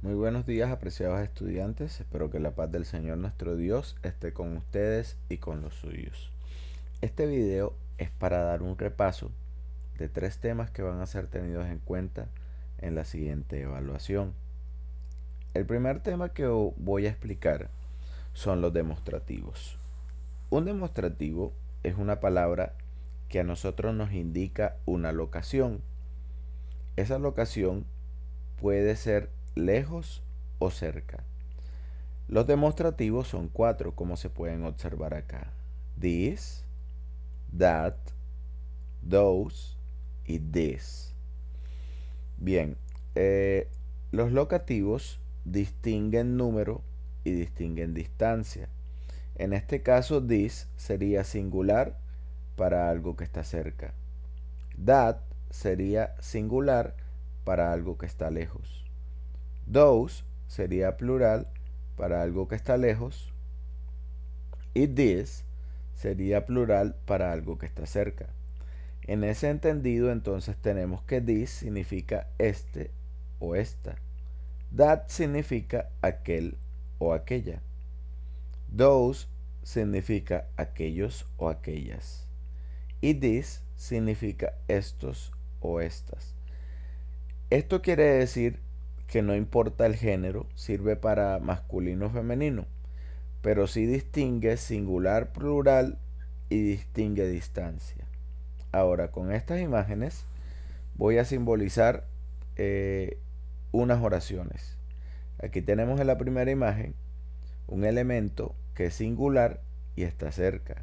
Muy buenos días, apreciados estudiantes. Espero que la paz del Señor nuestro Dios esté con ustedes y con los suyos. Este video es para dar un repaso de 3 temas que van a ser tenidos en cuenta en la siguiente evaluación. El primer tema que voy a explicar son los demostrativos. Un demostrativo es una palabra que a nosotros nos indica una locación. Esa locación puede ser lejos o cerca. Los demostrativos son 4, como se pueden observar acá: this, that, those y this. Bien, los locativos distinguen número y distinguen distancia. En este caso, this sería singular para algo que está cerca. That sería singular para algo que está lejos. Those sería plural para algo que está lejos. Y this sería plural para algo que está cerca. En ese entendido, entonces tenemos que this significa este o esta. That significa aquel o aquella. Those significa aquellos o aquellas. Y this significa estos o estas. Esto quiere decir que no importa el género, sirve para masculino o femenino, pero sí distingue singular, plural y distingue distancia. Ahora, con estas imágenes voy a simbolizar unas oraciones. Aquí tenemos en la primera imagen un elemento que es singular y está cerca.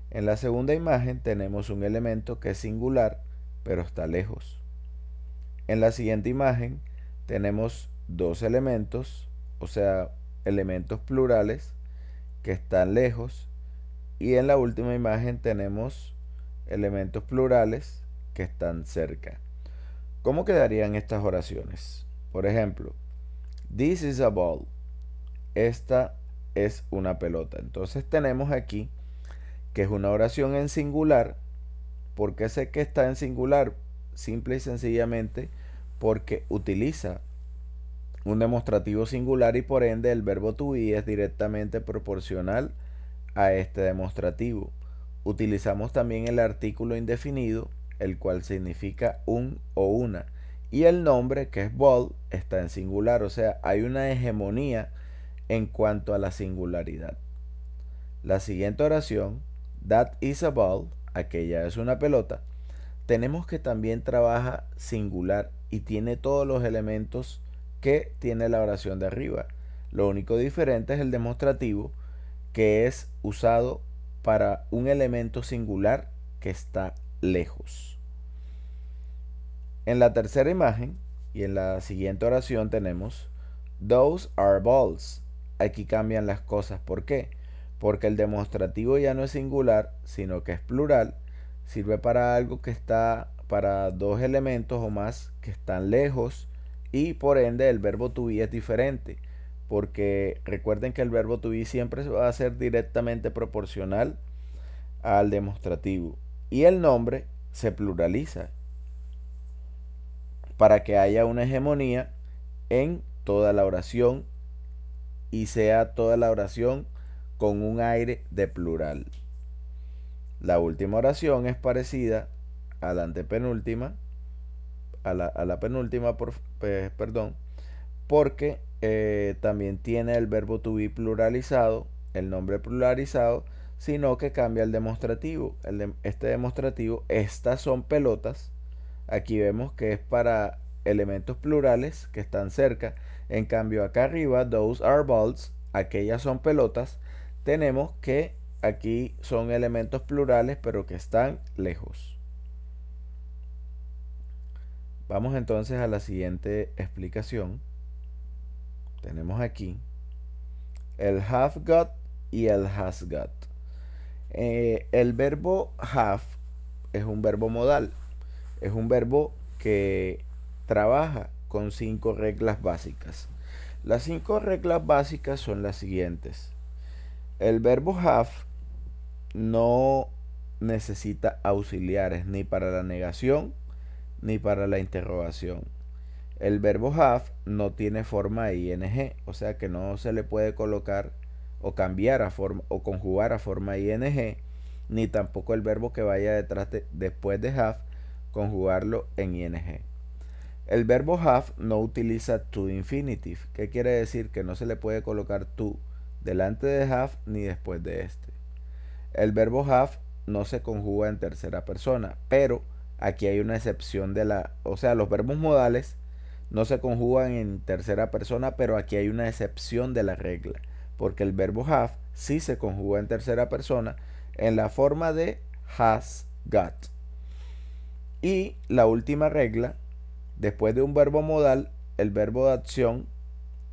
En la segunda imagen tenemos un elemento que es singular pero está lejos. En la siguiente imagen tenemos dos elementos, o sea, elementos plurales que están lejos. Y en la última imagen tenemos elementos plurales que están cerca. ¿Cómo quedarían estas oraciones? Por ejemplo, this is a ball. Esta es una pelota. Entonces tenemos aquí que es una oración en singular. ¿Por qué sé que está en singular? Simple y sencillamente porque utiliza un demostrativo singular y por ende el verbo to be es directamente proporcional a este demostrativo. Utilizamos también el artículo indefinido, el cual significa un o una, y el nombre, que es ball, está en singular, o sea, hay una hegemonía en cuanto a la singularidad. La siguiente oración, that is a ball, aquella es una pelota, tenemos que también trabaja singular y tiene todos los elementos que tiene la oración de arriba. Lo único diferente es el demostrativo, que es usado para un elemento singular que está lejos. En la tercera imagen y en la siguiente oración tenemos those are balls. Aquí cambian las cosas. ¿Por qué? Porque el demostrativo ya no es singular, sino que es plural. Sirve para algo que está para dos elementos o más que están lejos, y por ende el verbo to be es diferente, porque recuerden que el verbo to be siempre va a ser directamente proporcional al demostrativo, y el nombre se pluraliza para que haya una hegemonía en toda la oración y sea toda la oración con un aire de plural. La última oración es parecida a la antepenúltima, a la penúltima, perdón, porque también tiene el verbo to be pluralizado, el nombre pluralizado, sino que cambia el demostrativo. Este demostrativo, estas son pelotas. Aquí vemos que es para elementos plurales que están cerca. En cambio, acá arriba, those are balls, aquellas son pelotas. Tenemos que aquí son elementos plurales, pero que están lejos. Vamos entonces a la siguiente explicación. Tenemos aquí el have got y el has got. El verbo have es un verbo modal. Es un verbo que trabaja con 5 reglas básicas. Las 5 reglas básicas son las siguientes. El verbo have no necesita auxiliares ni para la negación ni para la interrogación. El verbo have no tiene forma ing, o sea que no se le puede colocar o cambiar a forma o conjugar a forma ing, ni tampoco el verbo que vaya después de have conjugarlo en ing. El verbo have no utiliza to infinitive. ¿Qué quiere decir? Que no se le puede colocar to delante de have ni después de este. El verbo have no se conjuga en tercera persona, pero aquí hay una excepción o sea, los verbos modales no se conjugan en tercera persona, pero aquí hay una excepción de la regla, porque el verbo have sí se conjuga en tercera persona en la forma de has got. Y la última regla, después de un verbo modal, el verbo de acción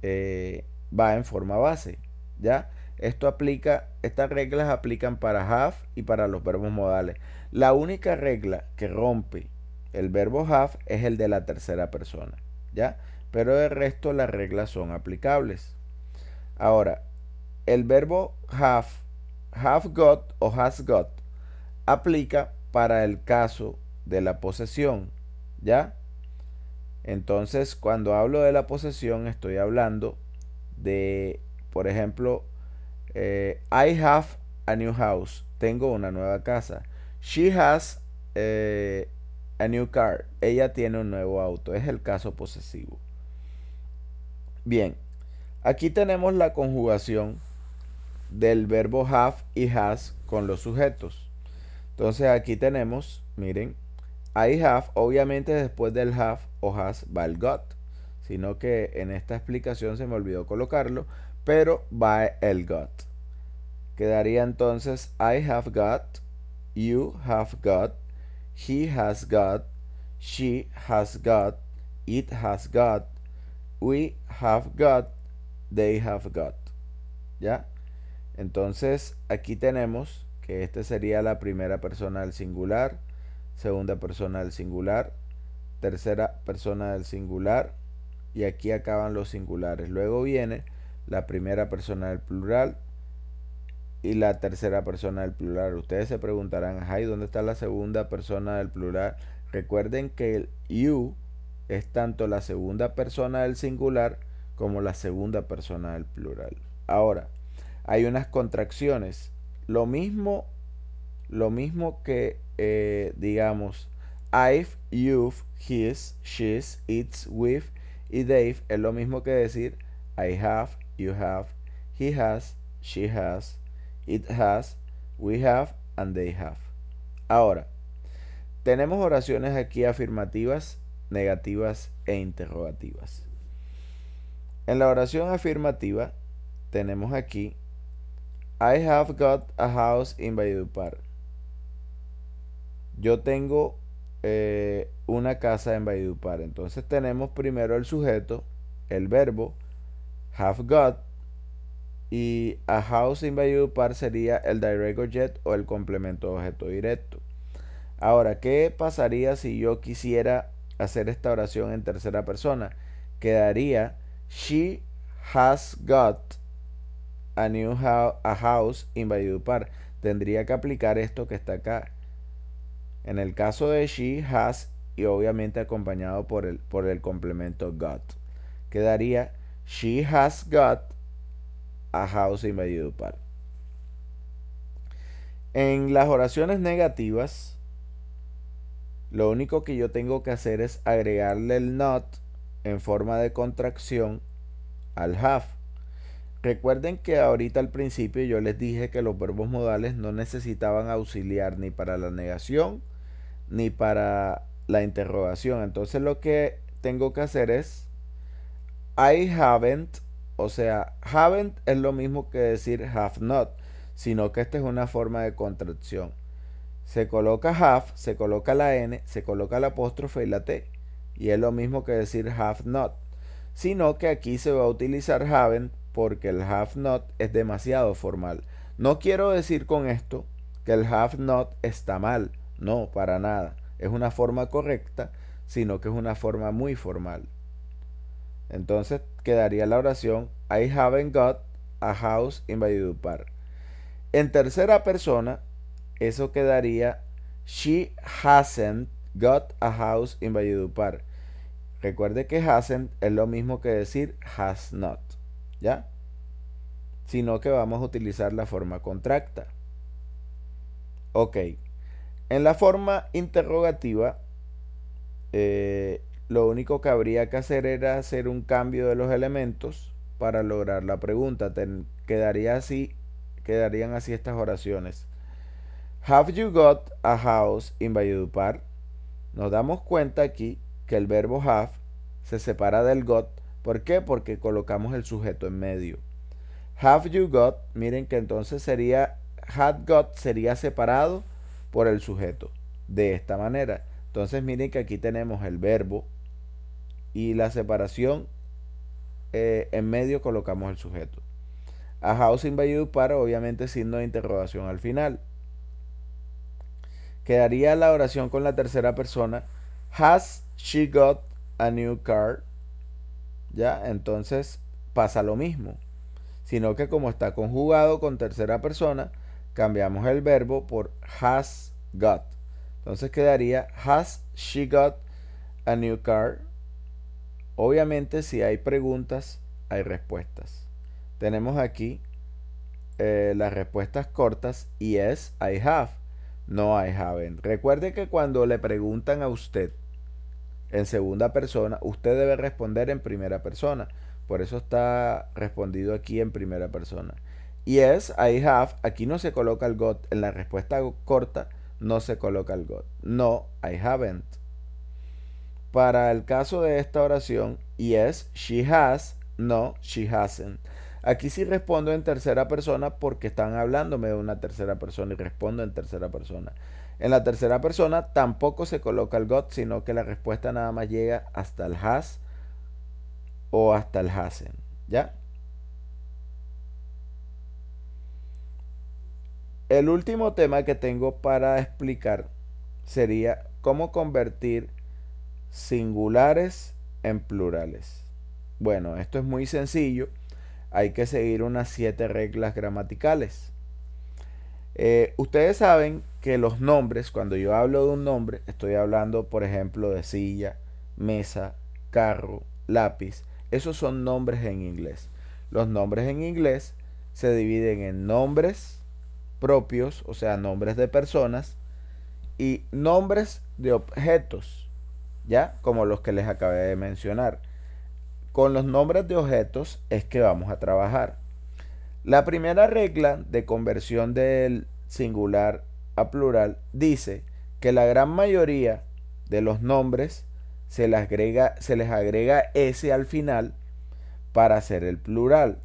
va en forma base, ¿ya? Estas reglas aplican para have y para los verbos modales. La única regla que rompe el verbo have es el de la tercera persona, ¿ya? Pero el resto las reglas son aplicables. Ahora, el verbo have got o has got, aplica para el caso de la posesión, ¿ya? Entonces, cuando hablo de la posesión, estoy hablando de, por ejemplo, I have a new house. Tengo una nueva casa. She has a new car. Ella tiene un nuevo auto. Es el caso posesivo. Bien, aquí tenemos la conjugación del verbo have y has con los sujetos. Entonces aquí tenemos, miren, I have, obviamente después del have o has va el got, sino que en esta explicación se me olvidó colocarlo, pero va el got. Quedaría entonces I have got, you have got, he has got, she has got, it has got, we have got, they have got. ¿Ya? Entonces aquí tenemos que este sería la primera persona del singular, segunda persona del singular, tercera persona del singular, y aquí acaban los singulares. Luego viene la primera persona del plural y la tercera persona del plural. Ustedes se preguntarán, ay, ¿dónde está la segunda persona del plural? Recuerden que el you es tanto la segunda persona del singular como la segunda persona del plural. Ahora, hay unas contracciones. Lo mismo que digamos I've, you've, his, she's, it's, we've y they've es lo mismo que decir I have, you have, he has, she has, it has, we have and they have. Ahora, tenemos oraciones aquí afirmativas, negativas e interrogativas. En la oración afirmativa tenemos aquí I have got a house in Valledupar. Yo tengo una casa en Valledupar. Entonces tenemos primero el sujeto, el verbo have got, y a house in Valledupar sería el direct object o el complemento de objeto directo. Ahora, ¿qué pasaría si yo quisiera hacer esta oración en tercera persona? Quedaría she has got a house in Valledupar. Tendría que aplicar esto que está acá. En el caso de she has y obviamente acompañado por el complemento got. Quedaría she has got a house in Valledupar. En las oraciones negativas, lo único que yo tengo que hacer es agregarle el not en forma de contracción al have. Recuerden que ahorita al principio yo les dije que los verbos modales no necesitaban auxiliar ni para la negación ni para la interrogación. Entonces lo que tengo que hacer es I haven't, o sea, haven't es lo mismo que decir have not, sino que esta es una forma de contracción. Se coloca have, se coloca la n, se coloca la apóstrofe y la t, y es lo mismo que decir have not, sino que aquí se va a utilizar haven't porque el have not es demasiado formal. No quiero decir con esto que el have not está mal, no, para nada. Es una forma correcta, sino que es una forma muy formal. Entonces quedaría la oración I haven't got a house in Valledupar. En tercera persona, eso quedaría she hasn't got a house in Valledupar. Recuerde que hasn't es lo mismo que decir has not, ¿ya? Sino que vamos a utilizar la forma contracta. Ok. En la forma interrogativa, lo único que habría que hacer era hacer un cambio de los elementos para lograr la pregunta. Quedarían así estas oraciones. Have you got a house in Valledupar? Nos damos cuenta aquí que el verbo have se separa del got. ¿Por qué? Porque colocamos el sujeto en medio. Have you got, miren que entonces sería, had got sería separado por el sujeto. De esta manera. Entonces miren que aquí tenemos el verbo y la separación en medio colocamos el sujeto. A house in Valledupar, obviamente signo de interrogación al final. Quedaría la oración con la tercera persona. Has she got a new car? Ya, entonces pasa lo mismo. Sino que como está conjugado con tercera persona, cambiamos el verbo por has got. Entonces quedaría has she got a new car? Obviamente si hay preguntas, hay respuestas. Tenemos aquí las respuestas cortas. Yes, I have. No, I haven't. Recuerde que cuando le preguntan a usted en segunda persona, usted debe responder en primera persona. Por eso está respondido aquí en primera persona. Yes, I have. Aquí no se coloca el got. En la respuesta corta no se coloca el got. No, I haven't. Para el caso de esta oración, yes, she has. No, she hasn't. Aquí sí respondo en tercera persona porque están hablándome de una tercera persona y respondo en tercera persona. En la tercera persona tampoco se coloca el got, sino que la respuesta nada más llega hasta el has o hasta el hasn't, ¿ya? El último tema que tengo para explicar sería cómo convertir singulares en plurales. Bueno, esto es muy sencillo. Hay que seguir unas 7 reglas gramaticales. Ustedes saben que los nombres, cuando yo hablo de un nombre, estoy hablando, por ejemplo, de silla, mesa, carro, lápiz. Esos son nombres en inglés. Los nombres en inglés se dividen en nombres propios, o sea, nombres de personas, y nombres de objetos, ¿ya? Como los que les acabé de mencionar. Con los nombres de objetos es que vamos a trabajar. La primera regla de conversión del singular a plural dice que la gran mayoría de los nombres se les agrega S al final para hacer el plural.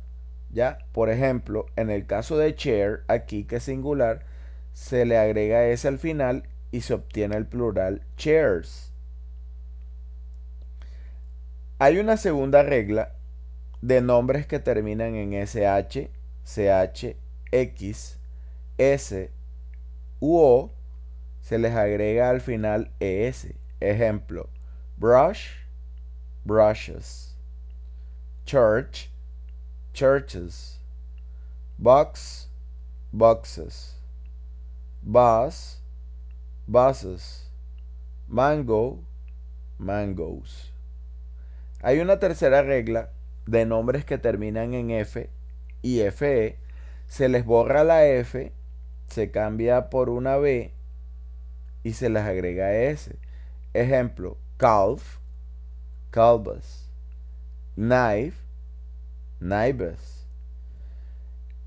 ¿Ya? Por ejemplo, en el caso de chair, aquí que es singular, se le agrega S al final y se obtiene el plural chairs. Hay una segunda regla de nombres que terminan en SH, CH, X, S u O, se les agrega al final ES. Ejemplo, brush, brushes, church, churches, box, boxes, bus, buses, mango, mangoes. Hay una tercera regla de nombres que terminan en F y FE. Se les borra la F, se cambia por una B y se les agrega S. Ejemplo, calf, calvas, knife, knives.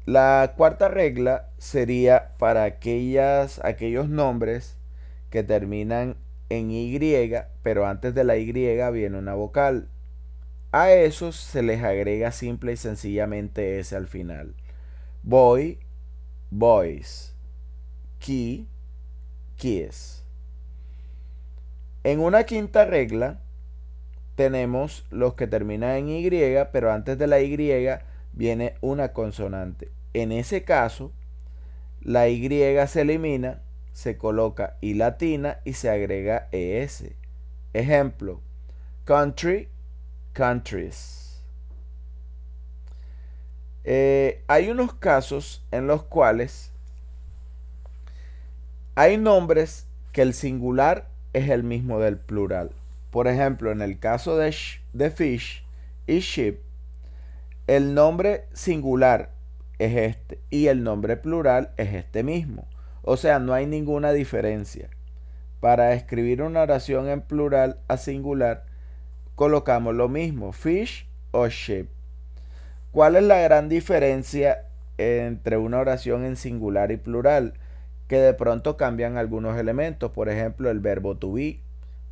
La cuarta regla sería para aquellos nombres que terminan en Y, pero antes de la Y viene una vocal. A esos se les agrega simple y sencillamente S al final. Boy, boys. Key, keys. En una quinta regla tenemos los que terminan en Y, pero antes de la Y viene una consonante. En ese caso, la Y se elimina, se coloca I latina y se agrega ES. Ejemplo, country, countries. Hay unos casos en los cuales hay nombres que el singular es el mismo del plural. Por ejemplo, en el caso de fish y sheep, el nombre singular es este y el nombre plural es este mismo. O sea, no hay ninguna diferencia. Para escribir una oración en plural a singular, colocamos lo mismo, fish o sheep. ¿Cuál es la gran diferencia entre una oración en singular y plural? Que de pronto cambian algunos elementos. Por ejemplo, el verbo to be.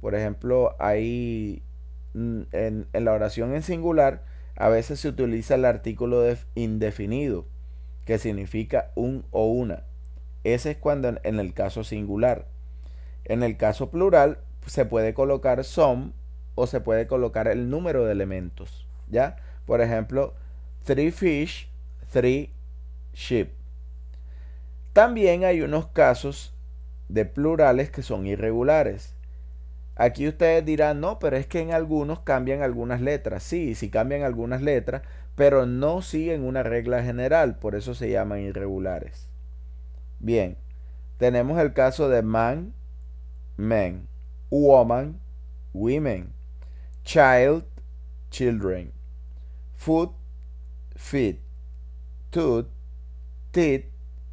Por ejemplo, ahí en la oración en singular a veces se utiliza el artículo indefinido, que significa un o una. Ese es cuando en el caso singular. En el caso plural se puede colocar some o se puede colocar el número de elementos. ¿Ya? Por ejemplo, 3 fish, 3 sheep. También hay unos casos de plurales que son irregulares. Aquí ustedes dirán, no, pero es que en algunos cambian algunas letras. Sí, sí cambian algunas letras, pero no siguen una regla general, por eso se llaman irregulares. Bien, tenemos el caso de man, men, woman, women, child, children, foot, feet, tooth, teeth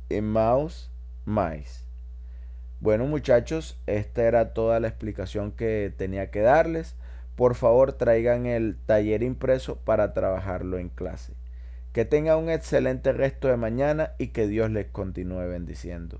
y mouse, mice. Bueno, muchachos, esta era toda la explicación que tenía que darles. Por favor, traigan el taller impreso para trabajarlo en clase. Que tengan un excelente resto de mañana y que Dios les continúe bendiciendo.